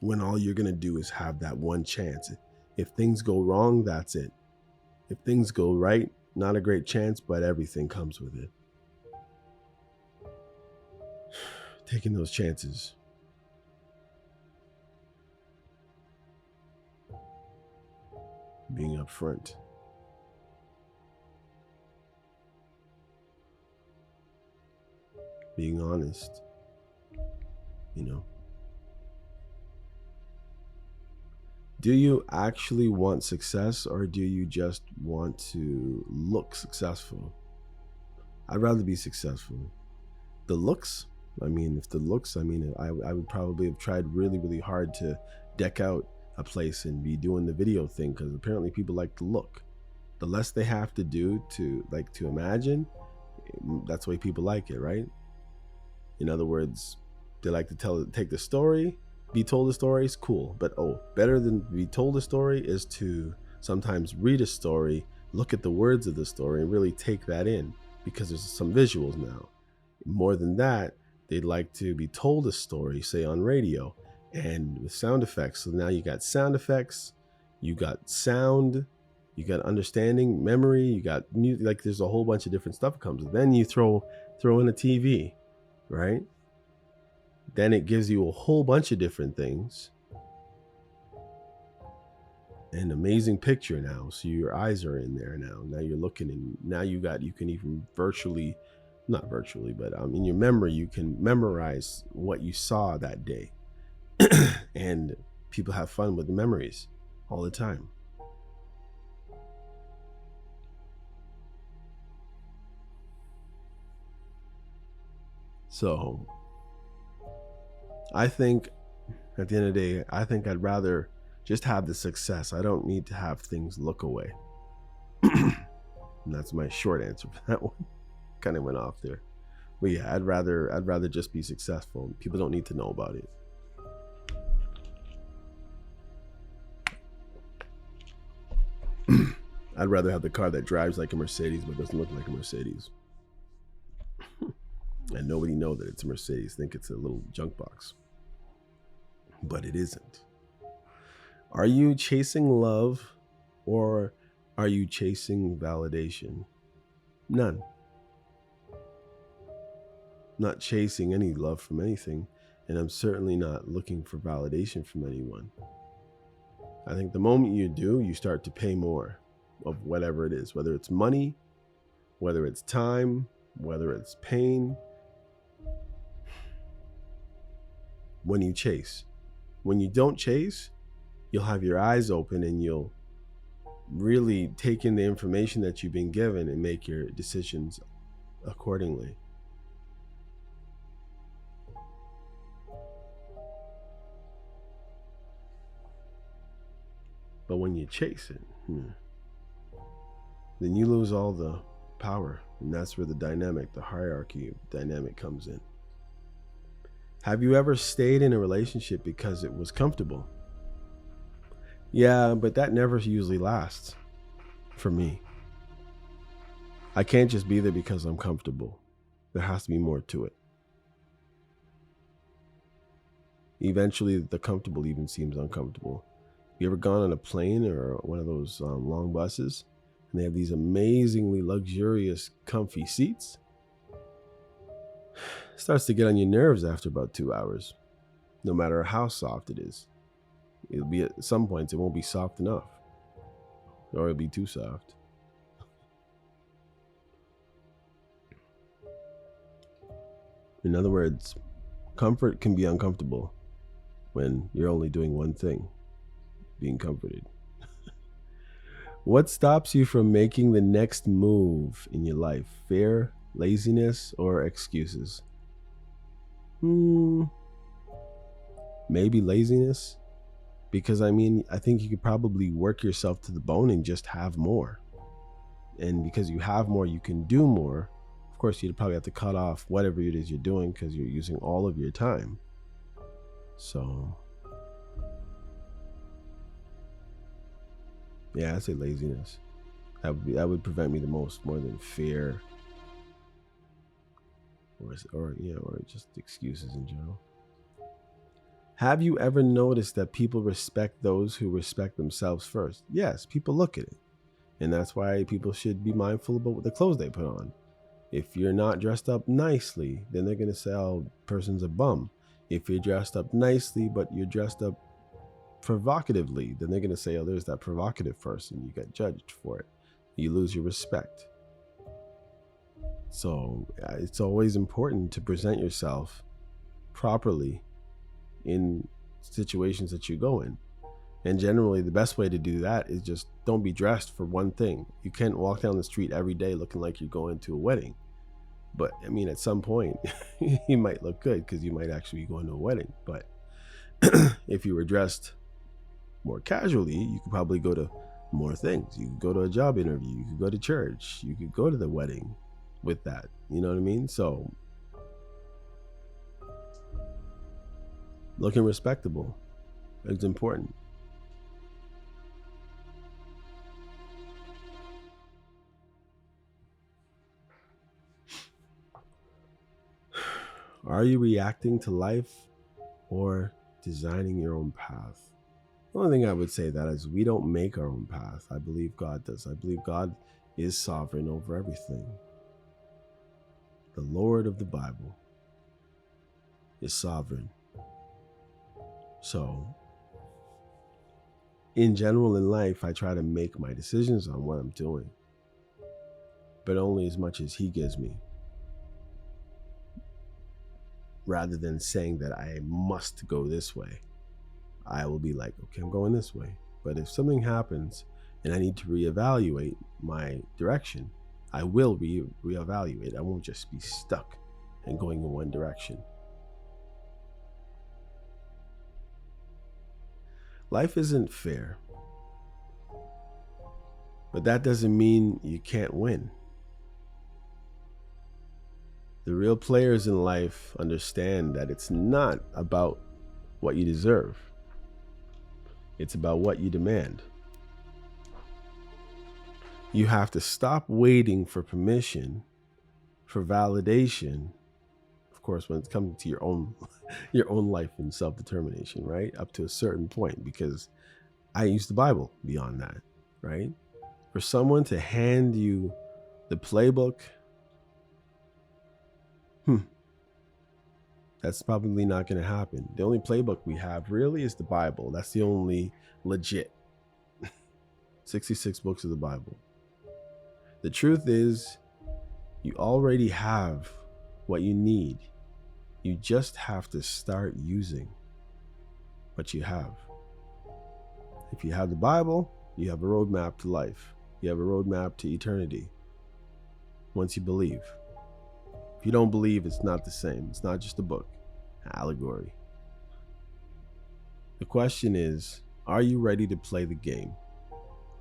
when all you're going to do is have that one chance. If things go wrong, that's it. If things go right, not a great chance, but everything comes with it. Taking those chances. Being upfront. Being honest. Do you actually want success, or do you just want to look successful? I'd rather be successful. The looks, I would probably have tried really, really hard to deck out a place and be doing the video thing, because apparently people like to look. The less they have to do to imagine, that's the way people like it, right? In other words, they like to take the story, be told the story is cool, but better than be told a story is to sometimes read a story, look at the words of the story, and really take that in, because there's some visuals now. More than that, they'd like to be told a story, say on radio, and with sound effects. So now you got sound effects, you got sound, you got understanding, memory, you got music. Like, there's a whole bunch of different stuff comes. Then you throw in a TV, right? Then it gives you a whole bunch of different things. An amazing picture now. So your eyes are in there now. Now you're looking, and now you can even virtually, not virtually, but in your memory, you can memorize what you saw that day. And people have fun with the memories all the time. So I think at the end of the day, I'd rather Just have the success. I don't need to have things look away. And that's my short answer for that one. Kind of went off there. But yeah, I'd rather just be successful. People don't need to know about it. I'd rather have the car that drives like a Mercedes but doesn't look like a Mercedes. And nobody know that it's a Mercedes. Think it's a little junk box. But it isn't. Are you chasing love or are you chasing validation? None. Not chasing any love from anything, and I'm certainly not looking for validation from anyone. I think the moment you do, you start to pay more of whatever it is, whether it's money, whether it's time, whether it's pain. When you chase. When you don't chase, you'll have your eyes open and you'll really take in the information that you've been given and make your decisions accordingly. But when you chase it, then you lose all the power. And that's where the hierarchy dynamic comes in. Have you ever stayed in a relationship because it was comfortable? Yeah, but that never usually lasts for me. I can't just be there because I'm comfortable. There has to be more to it. Eventually, the comfortable even seems uncomfortable. You ever gone on a plane or one of those long buses and they have these amazingly luxurious, comfy seats? It starts to get on your nerves after about 2 hours, no matter how soft it is. It'll be at some points, it won't be soft enough, or it'll be too soft. In other words, comfort can be uncomfortable when you're only doing one thing, being comforted. What stops you from making the next move in your life? Fear, laziness, or excuses? Maybe laziness. Because I think you could probably work yourself to the bone and just have more. And because you have more, you can do more. Of course, you'd probably have to cut off whatever it is you're doing because you're using all of your time. So, yeah, I'd say laziness. That would prevent me the most, more than fear, or just excuses in general. Have you ever noticed that people respect those who respect themselves first? Yes, people look at it. And that's why people should be mindful about the clothes they put on. If you're not dressed up nicely, then they're going to say, oh, person's a bum. If you're dressed up nicely, but you're dressed up provocatively, then they're going to say, oh, there's that provocative person. You got judged for it. You lose your respect. So it's always important to present yourself properly in situations that you go in. And generally, the best way to do that is just don't be dressed for one thing. You can't walk down the street every day looking like you're going to a wedding. But at some point, you might look good because you might actually be going to a wedding. But if you were dressed more casually, you could probably go to more things. You could go to a job interview. You could go to church. You could go to the wedding with that. You know what I mean? So, looking respectable is important. Are you reacting to life or designing your own path? The only thing I would say that is we don't make our own path. I believe God does. I believe God is sovereign over everything. The Lord of the Bible is sovereign. So, in general in life, I try to make my decisions on what I'm doing, but only as much as He gives me. Rather than saying that I must go this way, I will be like, okay, I'm going this way. But if something happens and I need to reevaluate my direction, I will reevaluate. I won't just be stuck and going in one direction. Life isn't fair. But that doesn't mean you can't win. The real players in life understand that it's not about what you deserve. It's about what you demand. You have to stop waiting for permission, for validation. Of course, when it comes to your own life and self-determination, right? Up to a certain point, because I use the Bible beyond that, right? For someone to hand you the playbook, that's probably not going to happen. The only playbook we have really is the Bible. That's the only legit 66 books of the Bible. The truth is, you already have what you need. You just have to start using what you have. If you have the Bible, you have a roadmap to life. You have a roadmap to eternity. Once you believe. If you don't believe, it's not the same. It's not just a book, allegory. The question is, are you ready to play the game?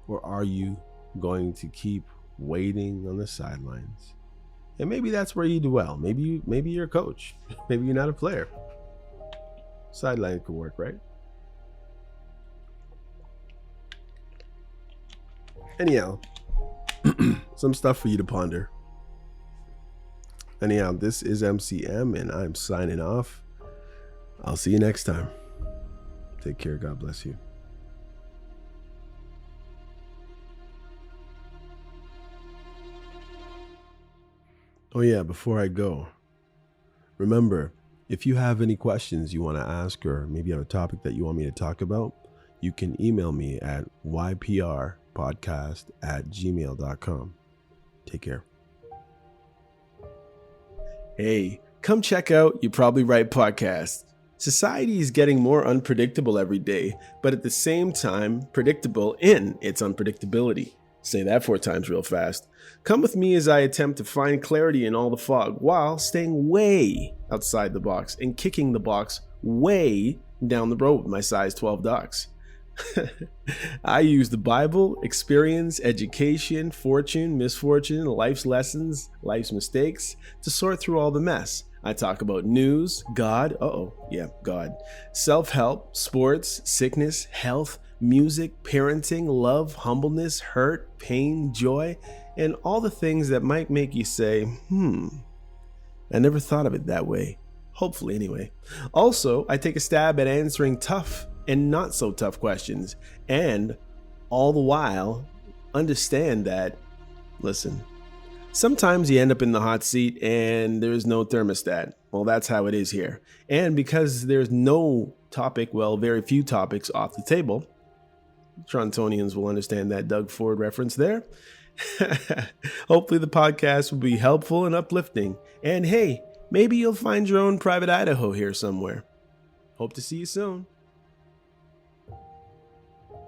Or are you going to keep waiting on the sidelines? And maybe that's where you do well. Maybe you're a coach. Maybe you're not a player. Sideline could work, right? Anyhow, some stuff for you to ponder. Anyhow, this is MCM and I'm signing off. I'll see you next time. Take care. God bless you. Oh yeah, before I go, remember, if you have any questions you want to ask or maybe you have a topic that you want me to talk about, you can email me at yprpodcast@gmail.com. Take care. Hey, come check out You Probably Right podcast. Society is getting more unpredictable every day, but at the same time, predictable in its unpredictability. Say that 4 times real fast. Come with me as I attempt to find clarity in all the fog while staying way outside the box and kicking the box way down the road with my size 12 docs. I use the Bible, experience, education, fortune, misfortune, life's lessons, life's mistakes to sort through all the mess. I talk about news, God, God, self-help, sports, sickness, health, music, parenting, love, humbleness, hurt, pain, joy, and all the things that might make you say, I never thought of it that way. Hopefully, anyway. Also, I take a stab at answering tough and not so tough questions, and all the while, understand that, listen, sometimes you end up in the hot seat and there's no thermostat. Well, that's how it is here. And because there's no topic, very few topics off the table, Torontonians will understand that Doug Ford reference there. Hopefully the podcast will be helpful and uplifting. And hey, maybe you'll find your own private Idaho here somewhere. Hope to see you soon.